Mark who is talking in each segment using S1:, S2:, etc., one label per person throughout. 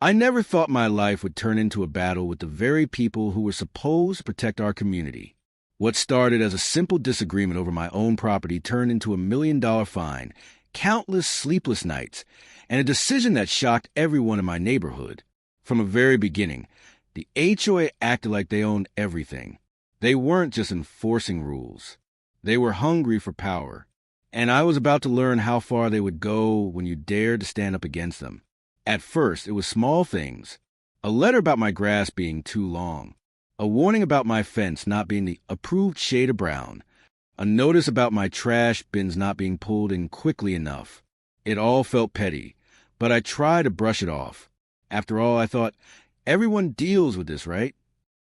S1: I never thought my life would turn into a battle with the very people who were supposed to protect our community. What started as a simple disagreement over my own property turned into $1 million fine, countless sleepless nights, and a decision that shocked everyone in my neighborhood. From the very beginning, the HOA acted like they owned everything. They weren't just enforcing rules. They were hungry for power. And I was about to learn how far they would go when you dared to stand up against them. At first, it was small things. A letter about my grass being too long. A warning about my fence not being the approved shade of brown. A notice about my trash bins not being pulled in quickly enough. It all felt petty, but I tried to brush it off. After all, I thought, everyone deals with this, right?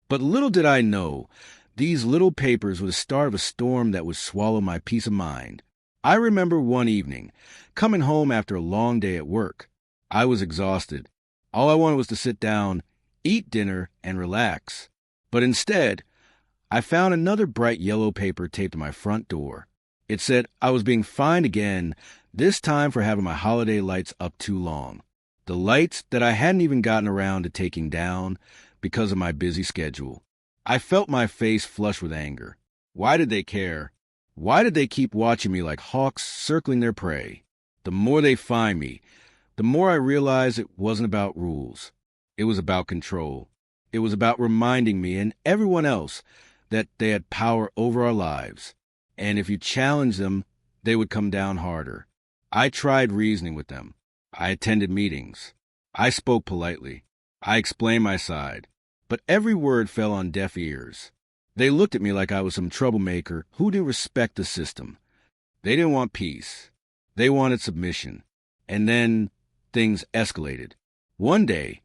S1: But little did I know, these little papers were the start of a storm that would swallow my peace of mind. I remember one evening, coming home after a long day at work. I was exhausted. All I wanted was to sit down, eat dinner, and relax. But instead, I found another bright yellow paper taped to my front door. It said I was being fined again, this time for having my holiday lights up too long. The lights that I hadn't even gotten around to taking down because of my busy schedule. I felt my face flush with anger. Why did they care? Why did they keep watching me like hawks circling their prey? The more they fined me, the more I realized it wasn't about rules. It was about control. It was about reminding me and everyone else that they had power over our lives. And if you challenged them, they would come down harder. I tried reasoning with them. I attended meetings. I spoke politely. I explained my side. But every word fell on deaf ears. They looked at me like I was some troublemaker who didn't respect the system. They didn't want peace. They wanted submission. And then things escalated. One day,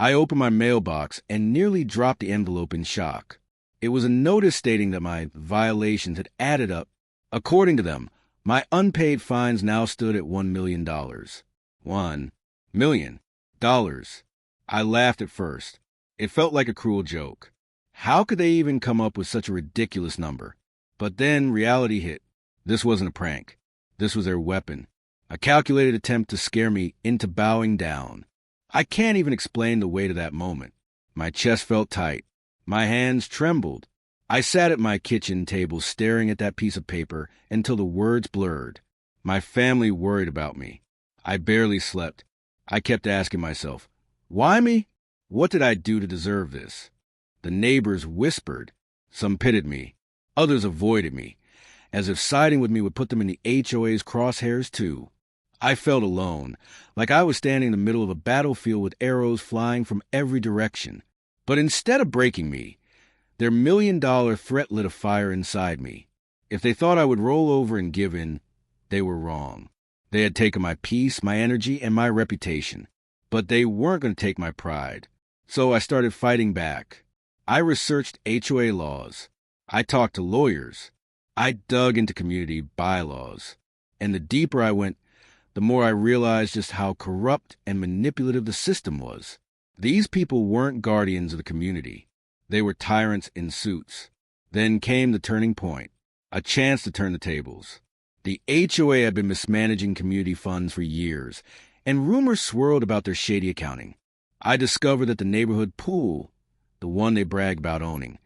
S1: I opened my mailbox and nearly dropped the envelope in shock. It was a notice stating that my violations had added up. According to them, my unpaid fines now stood at $1 million. $1 million. I laughed at first. It felt like a cruel joke. How could they even come up with such a ridiculous number? But then reality hit. This wasn't a prank. This was their weapon. A calculated attempt to scare me into bowing down. I can't even explain the weight of that moment. My chest felt tight. My hands trembled. I sat at my kitchen table staring at that piece of paper until the words blurred. My family worried about me. I barely slept. I kept asking myself, why me? What did I do to deserve this? The neighbors whispered. Some pitied me. Others avoided me, as if siding with me would put them in the HOA's crosshairs too. I felt alone, like I was standing in the middle of a battlefield with arrows flying from every direction. But instead of breaking me, their $1 million threat lit a fire inside me. If they thought I would roll over and give in, they were wrong. They had taken my peace, my energy, and my reputation. But they weren't going to take my pride. So I started fighting back. I researched HOA laws. I talked to lawyers. I dug into community bylaws. And the deeper I went, the more I realized just how corrupt and manipulative the system was. These people weren't guardians of the community. They were tyrants in suits. Then came the turning point, a chance to turn the tables. The HOA had been mismanaging community funds for years, and rumors swirled about their shady accounting. I discovered that the neighborhood pool, the one they bragged about owning,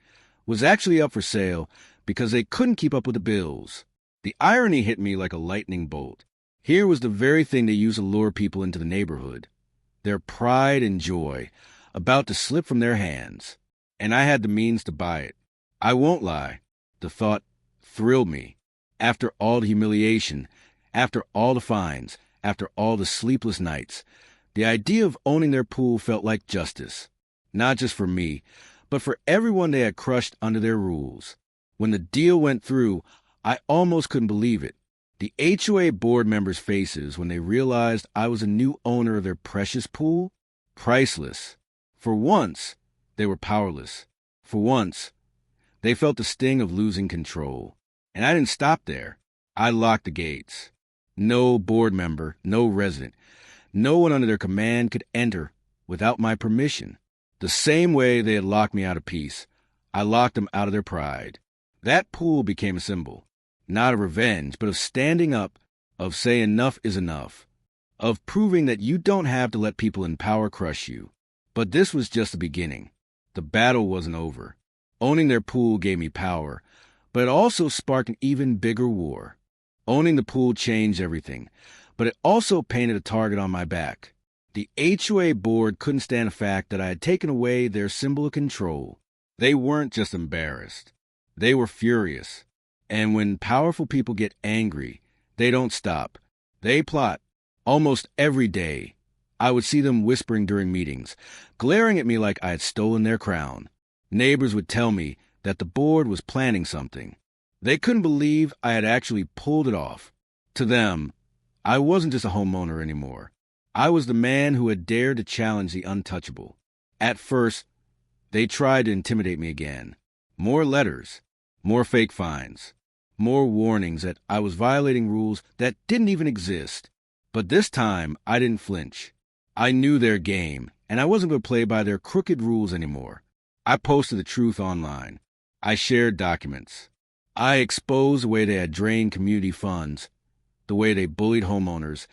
S1: was actually up for sale because they couldn't keep up with the bills. The irony hit me like a lightning bolt. Here was the very thing they used to lure people into the neighborhood. Their pride and joy, about to slip from their hands. And I had the means to buy it. I won't lie. The thought thrilled me. After all the humiliation, after all the fines, after all the sleepless nights, the idea of owning their pool felt like justice. Not just for me, but for everyone they had crushed under their rules. When the deal went through, I almost couldn't believe it. The HOA board members' faces when they realized I was a new owner of their precious pool? Priceless. For once, they were powerless. For once, they felt the sting of losing control. And I didn't stop there. I locked the gates. No board member, no resident, no one under their command could enter without my permission. The same way they had locked me out of peace, I locked them out of their pride. That pool became a symbol, not of revenge, but of standing up, of saying enough is enough, of proving that you don't have to let people in power crush you. But this was just the beginning. The battle wasn't over. Owning their pool gave me power, but it also sparked an even bigger war. Owning the pool changed everything, but it also painted a target on my back. The HOA board couldn't stand the fact that I had taken away their symbol of control. They weren't just embarrassed. They were furious. And when powerful people get angry, they don't stop. They plot. Almost every day, I would see them whispering during meetings, glaring at me like I had stolen their crown. Neighbors would tell me that the board was planning something. They couldn't believe I had actually pulled it off. To them, I wasn't just a homeowner anymore. I was the man who had dared to challenge the untouchable. At first, they tried to intimidate me again. More letters, more fake fines, more warnings that I was violating rules that didn't even exist. But this time, I didn't flinch. I knew their game, and I wasn't going to play by their crooked rules anymore. I posted the truth online. I shared documents. I exposed the way they had drained community funds, the way they bullied homeowners,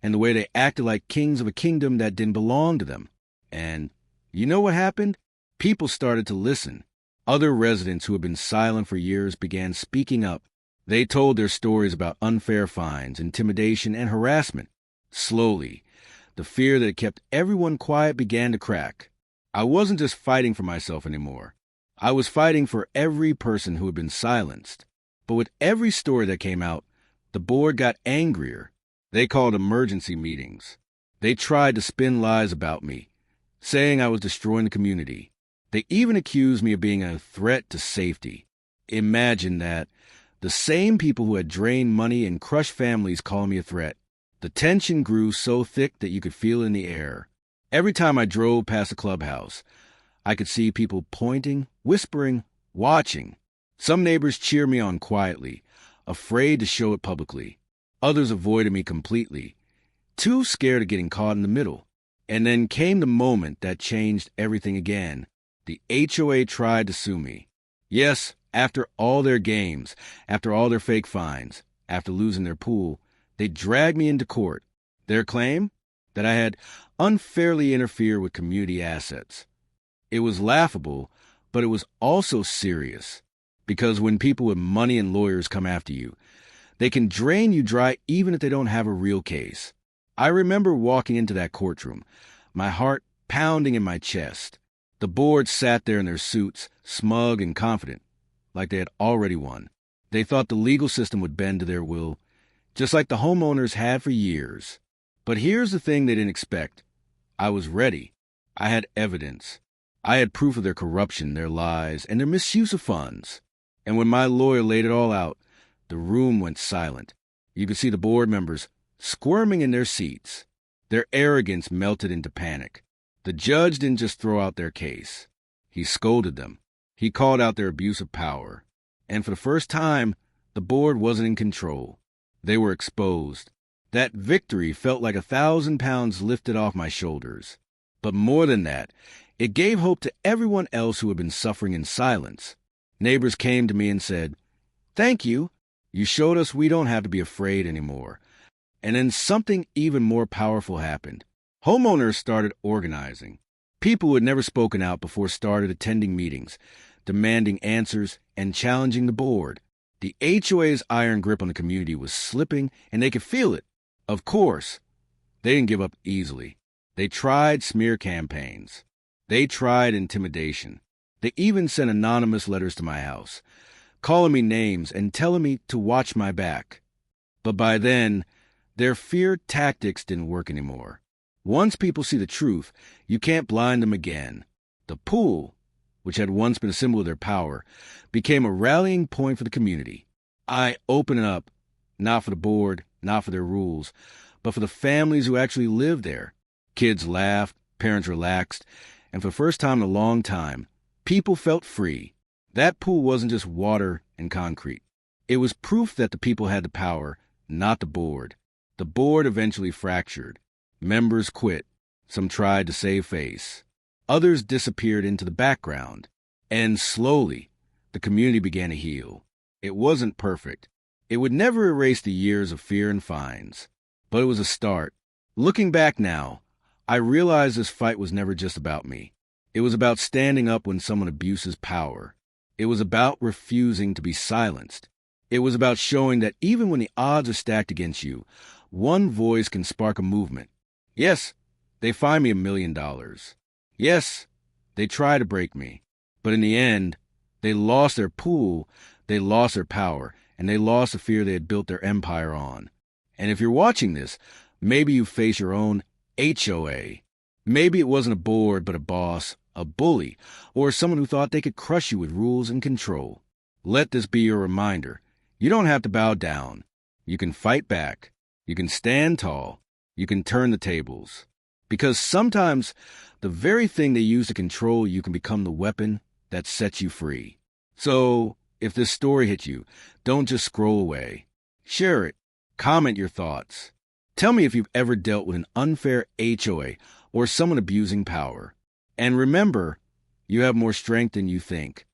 S1: and the way they acted like kings of a kingdom that didn't belong to them. And you know what happened? People started to listen. Other residents who had been silent for years began speaking up. They told their stories about unfair fines, intimidation, and harassment. Slowly, the fear that had kept everyone quiet began to crack. I wasn't just fighting for myself anymore. I was fighting for every person who had been silenced. But with every story that came out, the board got angrier. They called emergency meetings. They tried to spin lies about me, saying I was destroying the community. They even accused me of being a threat to safety. Imagine that. The same people who had drained money and crushed families calling me a threat. The tension grew so thick that you could feel it in the air. Every time I drove past the clubhouse, I could see people pointing, whispering, watching. Some neighbors cheered me on quietly, afraid to show it publicly. Others avoided me completely, too scared of getting caught in the middle. And then came the moment that changed everything again. The HOA tried to sue me. Yes, after all their games, after all their fake fines, after losing their pool, they dragged me into court. Their claim? That I had unfairly interfered with community assets. It was laughable, but it was also serious. Because when people with money and lawyers come after you, they can drain you dry even if they don't have a real case. I remember walking into that courtroom, my heart pounding in my chest. The board sat there in their suits, smug and confident, like they had already won. They thought the legal system would bend to their will, just like the homeowners had for years. But here's the thing they didn't expect. I was ready. I had evidence. I had proof of their corruption, their lies, and their misuse of funds. And when my lawyer laid it all out, the room went silent. You could see the board members squirming in their seats. Their arrogance melted into panic. The judge didn't just throw out their case. He scolded them. He called out their abuse of power. And for the first time, the board wasn't in control. They were exposed. That victory felt like 1,000 pounds lifted off my shoulders. But more than that, it gave hope to everyone else who had been suffering in silence. Neighbors came to me and said, "Thank you. You showed us we don't have to be afraid anymore." And then something even more powerful happened. Homeowners started organizing. People who had never spoken out before started attending meetings, demanding answers and challenging the board. The HOA's iron grip on the community was slipping, and they could feel it. Of course, they didn't give up easily. They tried smear campaigns. They tried intimidation. They even sent anonymous letters to my house, calling me names and telling me to watch my back. But by then, their fear tactics didn't work anymore. Once people see the truth, you can't blind them again. The pool, which had once been a symbol of their power, became a rallying point for the community. I opened it up, not for the board, not for their rules, but for the families who actually lived there. Kids laughed, parents relaxed, and for the first time in a long time, people felt free. That pool wasn't just water and concrete. It was proof that the people had the power, not the board. The board eventually fractured. Members quit. Some tried to save face. Others disappeared into the background. And slowly, the community began to heal. It wasn't perfect. It would never erase the years of fear and fines. But it was a start. Looking back now, I realize this fight was never just about me. It was about standing up when someone abuses power. It was about refusing to be silenced. It was about showing that even when the odds are stacked against you, one voice can spark a movement. Yes, they fined me $1 million. Yes, they tried to break me. But in the end, they lost their pool, they lost their power, and they lost the fear they had built their empire on. And if you're watching this, maybe you face your own HOA. Maybe it wasn't a board, but a boss, a bully, or someone who thought they could crush you with rules and control. Let this be your reminder. You don't have to bow down. You can fight back. You can stand tall. You can turn the tables. Because sometimes the very thing they use to control you can become the weapon that sets you free. So, if this story hit you, don't just scroll away. Share it. Comment your thoughts. Tell me if you've ever dealt with an unfair HOA or someone abusing power. And remember, you have more strength than you think.